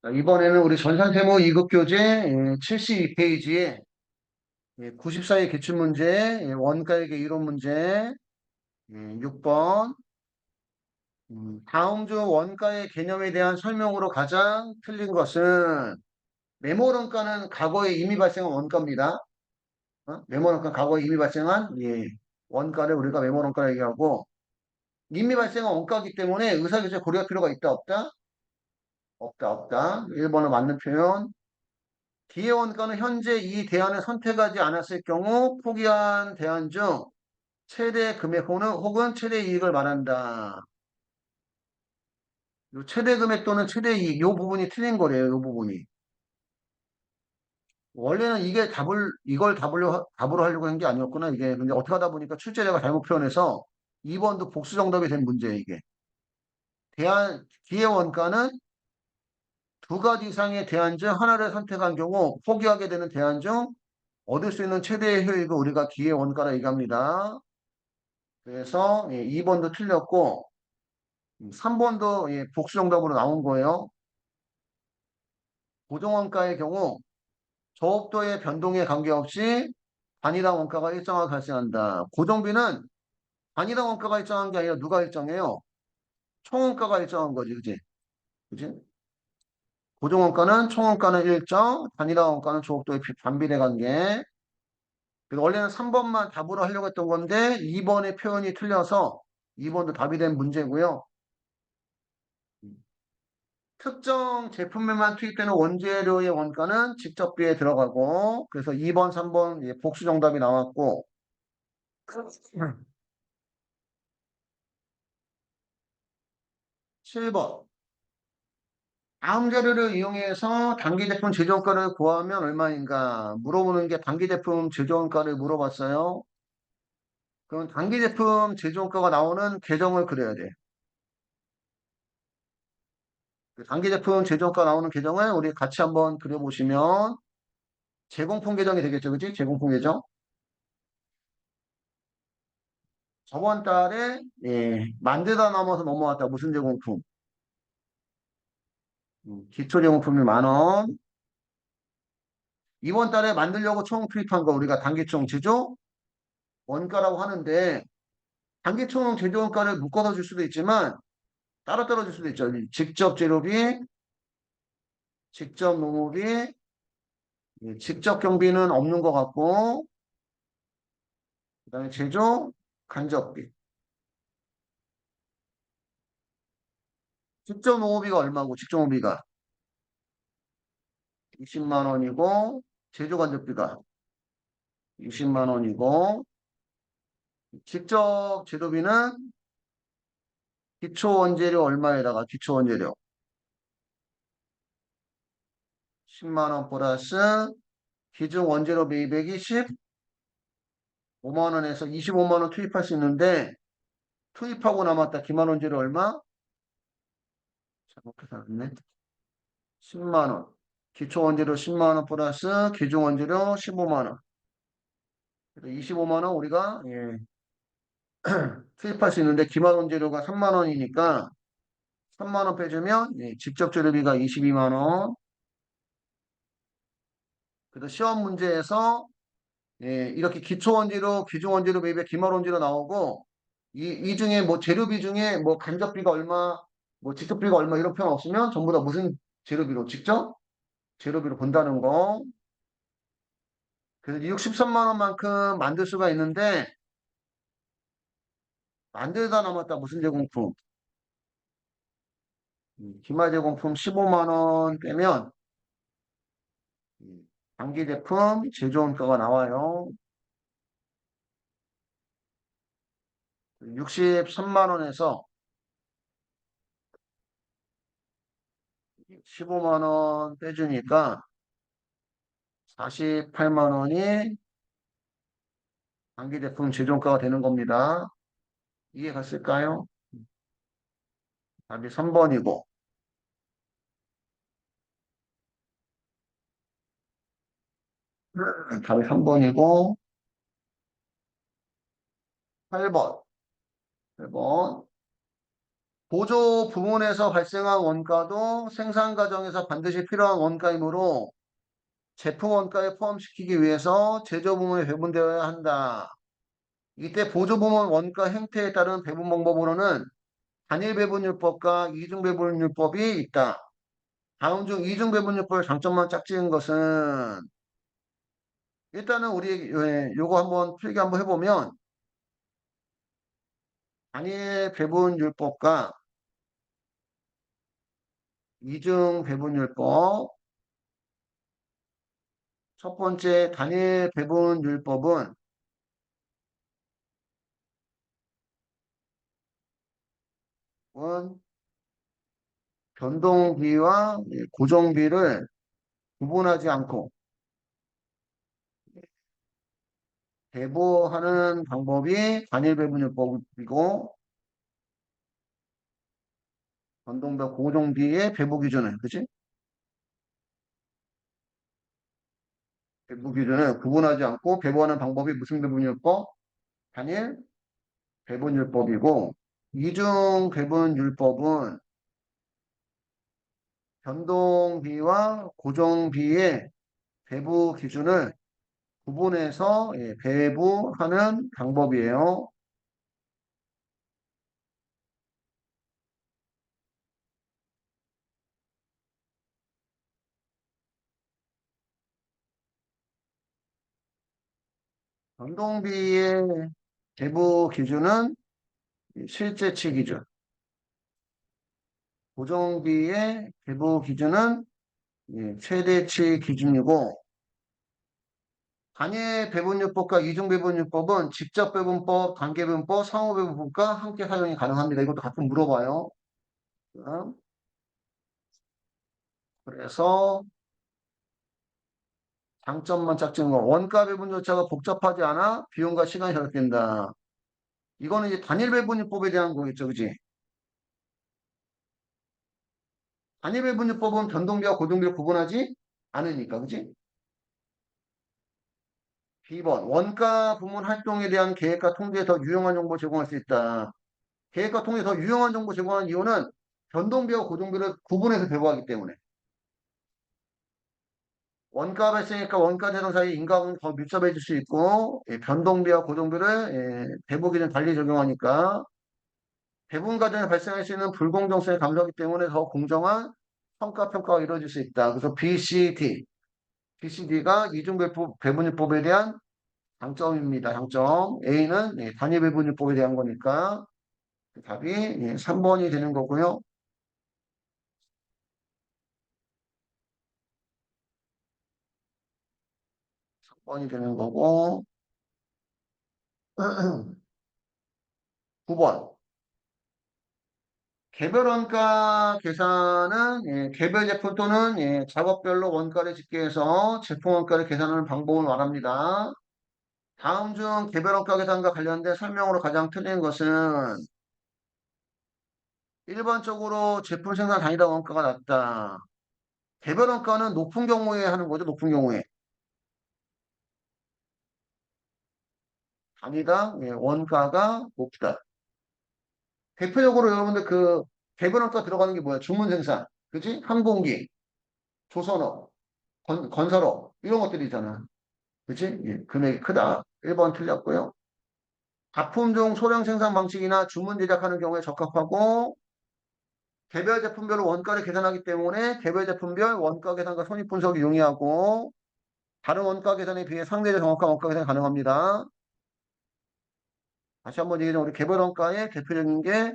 자, 이번에는 우리 전산세무 2급 교재 72페이지에 94의 기출문제, 원가액의 이론 문제, 6번. 다음 중 원가의 개념에 대한 설명으로 가장 틀린 것은 메모원가는 과거에 이미 발생한 원가입니다. 메모원가 과거에 이미 발생한 원가를 우리가 메모원가라 얘기하고 이미 발생한 원가이기 때문에 의사결정 고려할 필요가 있다 없다? 없다 없다. 1번은 맞는 표현. 기회 원가는 현재 이 대안을 선택하지 않았을 경우 포기한 대안 중 최대 금액 혹은 최대 이익을 말한다. 요 최대 금액 또는 최대 이익, 요 부분이 틀린 거래요. 요 부분이. 원래는 이걸 답으로 하려고 한 게 아니었구나, 이게. 근데 어떻게 하다 보니까 출제자가 잘못 표현해서 2번도 복수 정답이 된 문제예요, 이게. 기회 원가는 두 가지 이상의 대안 중 하나를 선택한 경우 포기하게 되는 대안 중 얻을 수 있는 최대의 효익을 우리가 기회 원가라 얘기합니다. 그래서 2번도 틀렸고 3번도 복수 정답으로 나온 거예요. 고정원가의 경우 저업도의 변동에 관계없이 단위당 원가가 일정하게 발생한다. 고정비는 단위당 원가가 일정한 게 아니라 누가 일정해요? 총원가가 일정한 거지, 그지? 그지? 고정원가는 총원가는 일정, 단위당 원가는 저업도의 반비례 관계. 그래서 원래는 3번만 답으로 하려고 했던 건데 2번의 표현이 틀려서 2번도 답이 된 문제고요. 특정 제품에만 투입되는 원재료의 원가는 직접비에 들어가고 그래서 2번, 3번 복수 정답이 나왔고 7번 다음 자료를 이용해서 단기 제품 제조원가를 구하면 얼마인가 물어보는 게 단기 제품 제조원가를 물어봤어요. 그럼 단기 제품 제조원가가 나오는 계정을 그려야 돼. 그 단기 제품 제조원가 나오는 계정을 우리 같이 한번 그려보시면 제공품 계정이 되겠죠, 그치? 제공품 계정. 저번 달에 만들다 남아서 넘어왔다. 무슨 제공품? 기초제공품이 10,000원. 이번 달에 만들려고 총 투입한 거 우리가 단기총 제조 원가라고 하는데 단기총 제조 원가를 묶어서 줄 수도 있지만 따로따로 줄 수도 있죠. 직접 재료비, 직접 농업비, 직접 경비는 없는 것 같고 그다음에 제조 간접비. 직접 농업비가 얼마고 직접 농업비가 20만 원이고 제조 간접비가 20만 원이고 직접 재료비는 기초 원재료 얼마에다가 기초 원재료 10만 원 플러스 기존 원재료 매입액이 15만 원에서 25만 원 투입할 수 있는데 투입하고 남았다. 기만 원재료 얼마? 잘못해서 안네 10만 원. 기초 원재료 10만 원 플러스 기존 원재료 15만 원. 25만 원 우리가 투입할 수 있는데 기만 원재료가 3만 원이니까 3만 원 빼주면 직접 재료비가 22만 원. 그래서 시험 문제에서 이렇게 기초 원재료, 기존 원재료 매입에 기말 원재료 나오고 이 중에 뭐 재료비 중에 뭐 간접비가 얼마, 뭐 직접비가 얼마 이런 표현 없으면 전부 다 무슨 재료비로 직접 재료비로 본다는 거. 그래서 63만 원만큼 만들 수가 있는데 만들다 남았다 무슨 제공품? 기말 제공품 15만 원 빼면 단기 제품 제조원가가 나와요. 63만 원에서 15만 원 빼주니까 48만 원이 단기 제품 제조원가가 되는 겁니다. 이해 갔을까요? 답이 3번이고 답이 3번이고 8번 8번 보조 부문에서 발생한 원가도 생산 과정에서 반드시 필요한 원가이므로 제품 원가에 포함시키기 위해서 제조 부문에 배분되어야 한다. 이때 보조 부문 원가 행태에 따른 배분 방법으로는 단일 배분율법과 이중 배분율법이 있다. 다음 중 이중 배분율법의 장점만 짝지은 것은 일단은 우리 요거 한번 필기 한번 해보면 단일 배분율법과 이중 배분율법 첫 번째 단일 배분율법은 변동비와 고정비를 구분하지 않고 배분하는 방법이 단일 배분율법이고 변동비와 고정비의 배분 기준을 그치? 배분 기준을 구분하지 않고 배분하는 방법이 무슨 배분율법? 단일 배분율법이고 이중 배분율법은 변동비와 고정비의 배분 기준을 구분해서 배분하는 방법이에요. 변동비의 배분 기준은 실제치 기준, 고정비의 배분 기준은 최대치 기준이고 단일 배분율법과 이중 배분율법은 직접 배분법, 단계 배분법, 상호 배분법과 함께 사용이 가능합니다. 이것도 가끔 물어봐요. 그래서 장점만 짝지은 거. 원가 배분 절차가 복잡하지 않아 비용과 시간이 절약된다. 이거는 이제 단일 배분율법에 대한 거겠죠, 그지? 단일 배분율법은 변동비와 고정비를 구분하지 않으니까, 그지? B번 원가 부문 활동에 대한 계획과 통제에 더 유용한 정보 제공할 수 있다. 계획과 통제에 더 유용한 정보 제공하는 이유는 변동비와 고정비를 구분해서 배분하기 때문에. 원가 발생액과 원가 대상 사이 인과관계가 더 밀접해질 수 있고 변동비와 고정비를 배분 기준 달리 적용하니까 배분 과정에 발생할 수 있는 불공정성이 감소하기 때문에 더 공정한 성과 평가가 이루어질 수 있다. 그래서 BCD, BCD가 이중 배분율법에 대한 장점입니다. 장점. A는 단위 배분율법에 대한 거니까 답이 3번이 되는 거고요. 3번이 되는 거고 9번. 개별 원가 계산은 개별 제품 또는 작업별로 원가를 집계해서 제품 원가를 계산하는 방법을 말합니다. 다음 중 개별 원가 계산과 관련된 설명으로 가장 틀린 것은 일반적으로 제품 생산 단위당 원가가 낮다. 개별 원가는 높은 경우에 하는 거죠. 높은 경우에. 단위당 원가가 높다. 대표적으로 여러분들 그 개별 원가 들어가는 게 뭐야? 주문 생산. 그지? 항공기, 조선업, 건설업 이런 것들이잖아. 그치? 금액이 크다. 1번 틀렸고요. 가품종 소량 생산 방식이나 주문 제작하는 경우에 적합하고 개별 제품별로 원가를 계산하기 때문에 개별 제품별 원가 계산과 손익 분석이 용이하고 다른 원가 계산에 비해 상대적 정확한 원가 계산이 가능합니다. 다시 한번 얘기하면 우리 개별 원가의 대표적인 게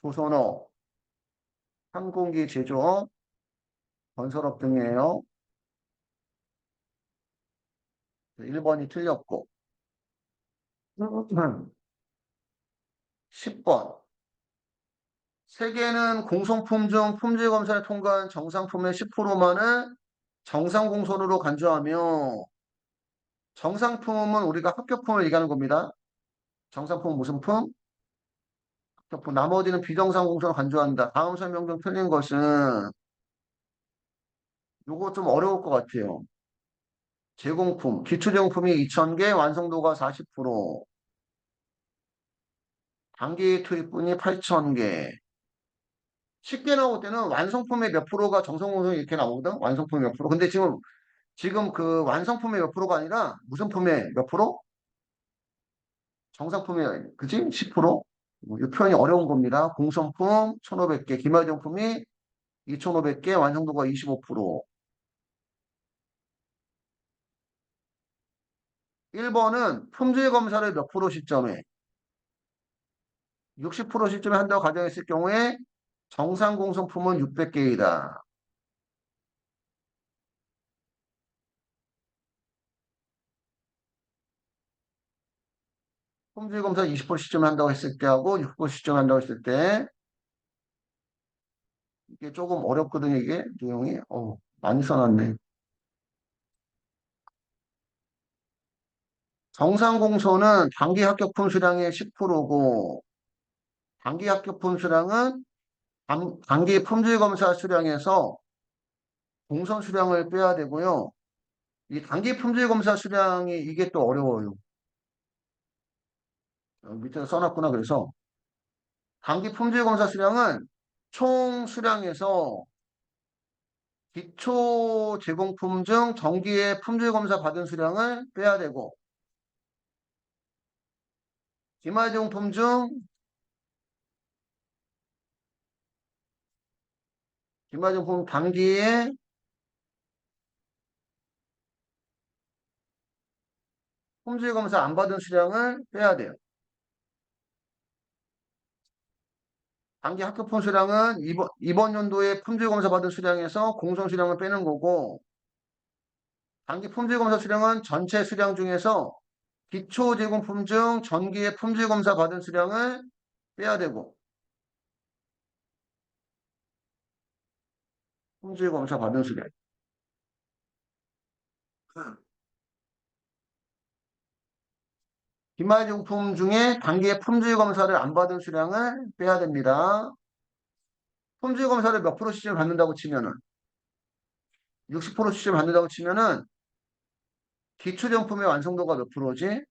조선업, 항공기 제조업, 건설업 등이에요. 1번이 틀렸고 10번 세계는 공성품 중 품질 검사를 통과한 정상품의 10%만을 정상 공선으로 간주하며 정상품은 우리가 합격품을 얘기하는 겁니다. 정상품은 무슨 품? 합격품. 나머지는 비정상 공선으로 간주한다. 다음 설명 중 틀린 것은 이거 좀 어려울 것 같아요. 제공품. 기초제공품이 2,000개, 완성도가 40%. 단기 투입분이 8,000개. 쉽게 나올 때는 완성품의 몇 프로가 정성공성이 이렇게 나오거든. 완성품의 몇 프로. 근데 지금 그 완성품의 몇 프로가 아니라 무슨 품의 몇 프로? 정상품의 그지? 10%? 이 표현이 어려운 겁니다. 공성품 1,500개, 기말정품이 2,500개, 완성도가 25%. 1번은 품질 검사를 몇 프로 시점에 60% 시점에 한다고 가정했을 경우에 정상 공성품은 600개이다. 품질 검사 20% 시점에 한다고 했을 때하고 60% 시점에 한다고 했을 때 이게 조금 어렵거든요. 이게 내용이 많이 써놨네. 정상 공소는 단기 합격품 수량의 10%고 단기 합격품 수량은 단기 품질 검사 수량에서 공선 수량을 빼야 되고요. 이 단기 품질 검사 수량이 이게 또 어려워요. 밑에 써놨구나. 그래서 단기 품질 검사 수량은 총 수량에서 기초 제공품 중 정기의 품질 검사 받은 수량을 빼야 되고 기말제공품 중 기말제공품 단기에 품질 검사 안 받은 수량을 빼야 돼요. 단기 학교품 수량은 이번 연도에 품질 검사 받은 수량에서 공정 수량을 빼는 거고 단기 품질 검사 수량은 전체 수량 중에서 기초 제공품 중 전기의 품질 검사 받은 수량을 빼야 되고 품질 검사 받은 수량. 기말용품 중에 단기의 품질 검사를 안 받은 수량을 빼야 됩니다. 품질 검사를 몇 프로 시점 받는다고 치면은 60% 시점 받는다고 치면은 기초정품의 완성도가 몇 프로지?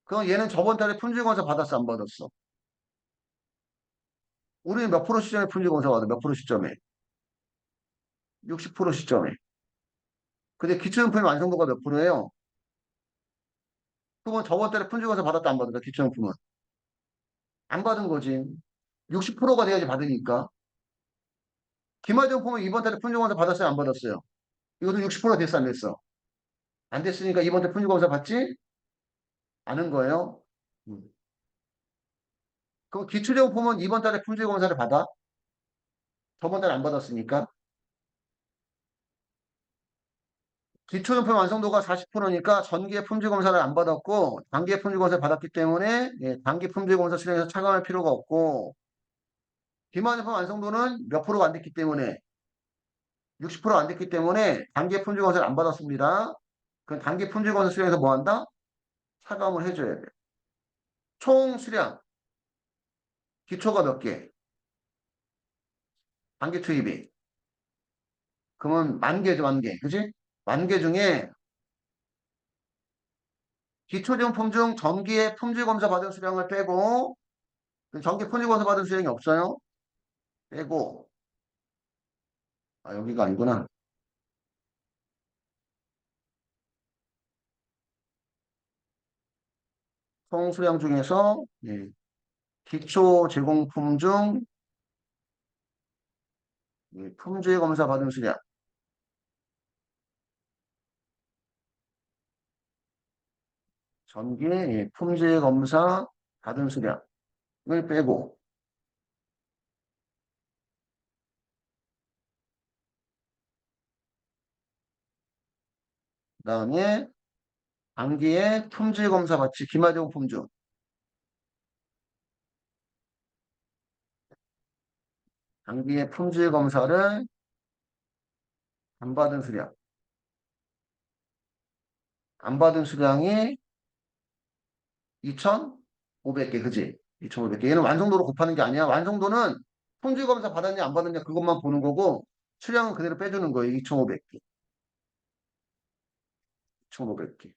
그럼 얘는 저번 달에 품질 검사 받았어, 안 받았어? 우리는 몇 프로 시점에 품질 검사 받아? 몇 프로 시점에? 60% 시점에. 근데 기초용품의 완성도가 몇 프로예요? 그러면 저번 달에 품질 검사 받았다, 안 받았다? 기초용품은 안 받은 거지. 60%가 돼야지 받으니까. 기말정품은 이번 달에 품질 검사 받았어요, 안 받았어요? 이것도 60%가 됐어, 안 됐어? 안 됐으니까 이번 달 품질 검사 받지? 않은 거예요. 음. 그럼 기초정품은 이번 달에 품질 검사를 받아? 저번 달에 안 받았으니까. 기초용품 완성도가 40%니까 전기의 품질 검사를 안 받았고 단기의 품질 검사를 받았기 때문에 단기 품질 검사 수량에서 차감할 필요가 없고 비만품 완성도는 몇 프로가 안 됐기 때문에 60%안 됐기 때문에 단기의 품질 검사를 안 받았습니다. 그럼 단기 품질 검사 수량에서 뭐 한다? 차감을 해줘야 돼. 총 수량 기초가 몇 개? 단기 투입이. 그러면 만 개죠, 만 개. 그지? 만 개 중에 기초정품 중 전기의 품질 검사 받은 수량을 빼고 전기 품질 검사 받은 수량이 없어요. 빼고 여기가 아니구나. 총 수량 중에서 기초 제공품 중 품질 검사 받은 수량 전기 품질 검사 받은 수량을 빼고 그다음에 단기에 품질 검사 받지 기말제공품 중 단기에 품질 검사를 안 받은 수량 안 받은 수량이 2,500개 그지? 2,500개 얘는 완성도로 곱하는 게 아니야. 완성도는 품질 검사 받았냐 안 받았냐 그것만 보는 거고 수량은 그대로 빼주는 거예요. 2,500개 2,500개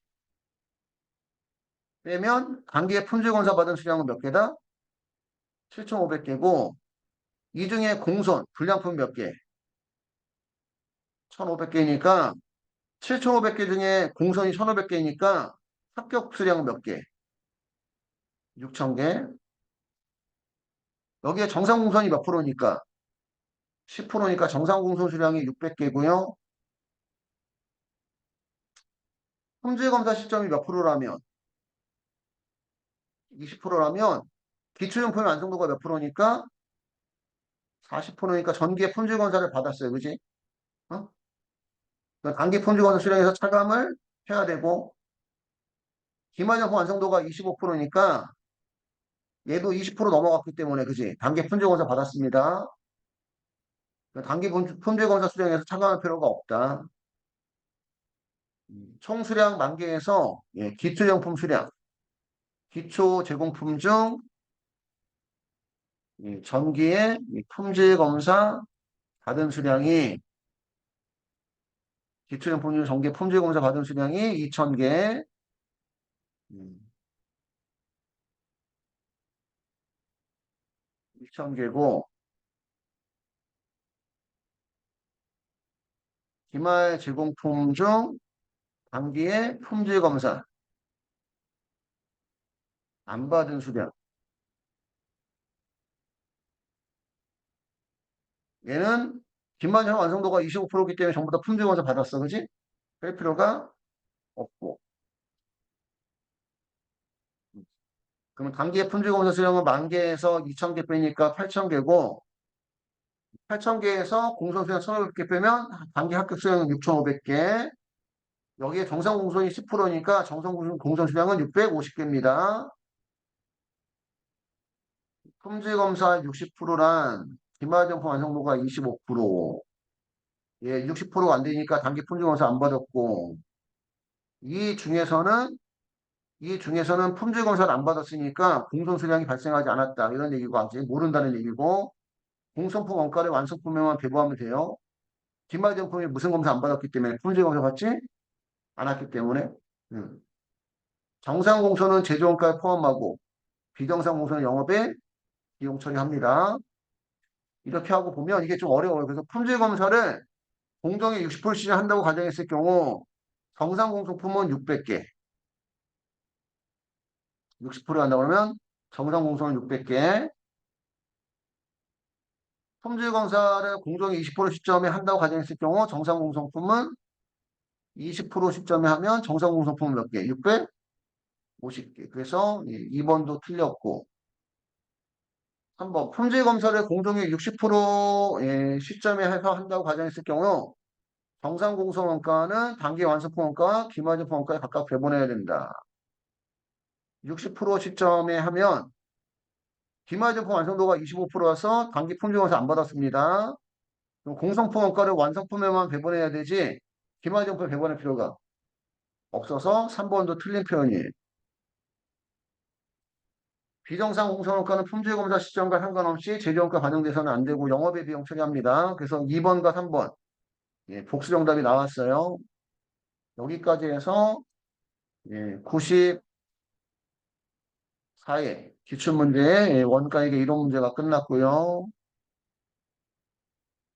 빼면 단기에 품질 검사 받은 수량은 몇 개다? 7,500개고 이 중에 공손, 불량품 몇 개? 1,500개니까 7,500개 중에 공손이 1,500개니까 합격 수량 몇 개? 6,000개. 여기에 정상 공손이 몇 프로니까? 10%니까 정상 공손 수량이 600개고요. 품질 검사 시점이 몇 프로라면? 20%라면 기초용품 완성도가 몇 프로니까? 40%니까 전기의 품질 검사를 받았어요. 그지? 어? 그러니까 단기 품질 검사 수량에서 차감을 해야 되고 기말용품 완성도가 25%니까 얘도 20% 넘어갔기 때문에 그지? 단기 품질 검사 받았습니다. 그러니까 단기 품질 검사 수량에서 차감할 필요가 없다. 총 수량 만 개에서 예, 기초용품 수량, 기초 제공품 중 전기의 품질 검사 받은 수량이 기초용품 중 전기 품질 검사 받은 수량이 2,000개, 2,000개고 기말 제공품 중 단기의 품질 검사 안 받은 수량. 얘는 기말 완성도가 25%이기 때문에 전부 다 품질 검사 받았어, 그지? 뺄 필요가 없고. 그러면 단기의 품질 검사 수량은 만 개에서 2,000개 빼니까 8,000개고 8,000개에서 공선 수량 1,500개 빼면 단기 합격 수량은 6,500개. 여기에 정상 공선이 10%니까 정상 공선 수량은 650개입니다. 품질 검사 60%란 기말정품 완성도가 25%. 예, 60%가 안 되니까 단기 품질 검사 안 받았고 이 중에서는 이 중에서는 품질 검사를 안 받았으니까 공선 수량이 발생하지 않았다. 이런 얘기고 아직 모른다는 얘기고 공선품 원가를 완성품에만 배부하면 돼요. 기말정품이 무슨 검사 안 받았기 때문에 품질 검사 받지 않았기 때문에 정상 공선은 제조원가에 포함하고 비정상 공선은 영업에 비용 처리합니다. 이렇게 하고 보면 이게 좀 어려워요. 그래서 품질 검사를 공정에 60% 시전한다고 가정했을 경우 정상 공소품은 600개, 60% 한다고 하면 정상 공소는 600개, 품질 검사를 공정에 20% 시점에 한다고 가정했을 경우 정상 공소품은 20% 시점에 하면 정상 공소품은 몇 개? 650개. 그래서 2번도 틀렸고 3번 품질 검사를 공정에 60% 시점에 해서 한다고 가정했을 경우 정상 공소 원가는 단기 완성품 원가와 기말제품 원가에 각각 배분해야 된다. 60% 시점에 하면 기말제품 완성도가 25%라서 단기 품질 검사 안 받았습니다. 그럼 공성품 원가를 완성품에만 배분해야 되지 기말제품 배분할 필요가 없어서 3번도 틀린 표현이에요. 비정상 공소원가는 품질검사 시점과 상관없이 제조원가 반영돼서는 안 되고 영업의 비용 처리합니다. 그래서 2번과 3번 복수 정답이 나왔어요. 여기까지 해서 94회 기출문제 원가액의 이론 문제가 끝났고요.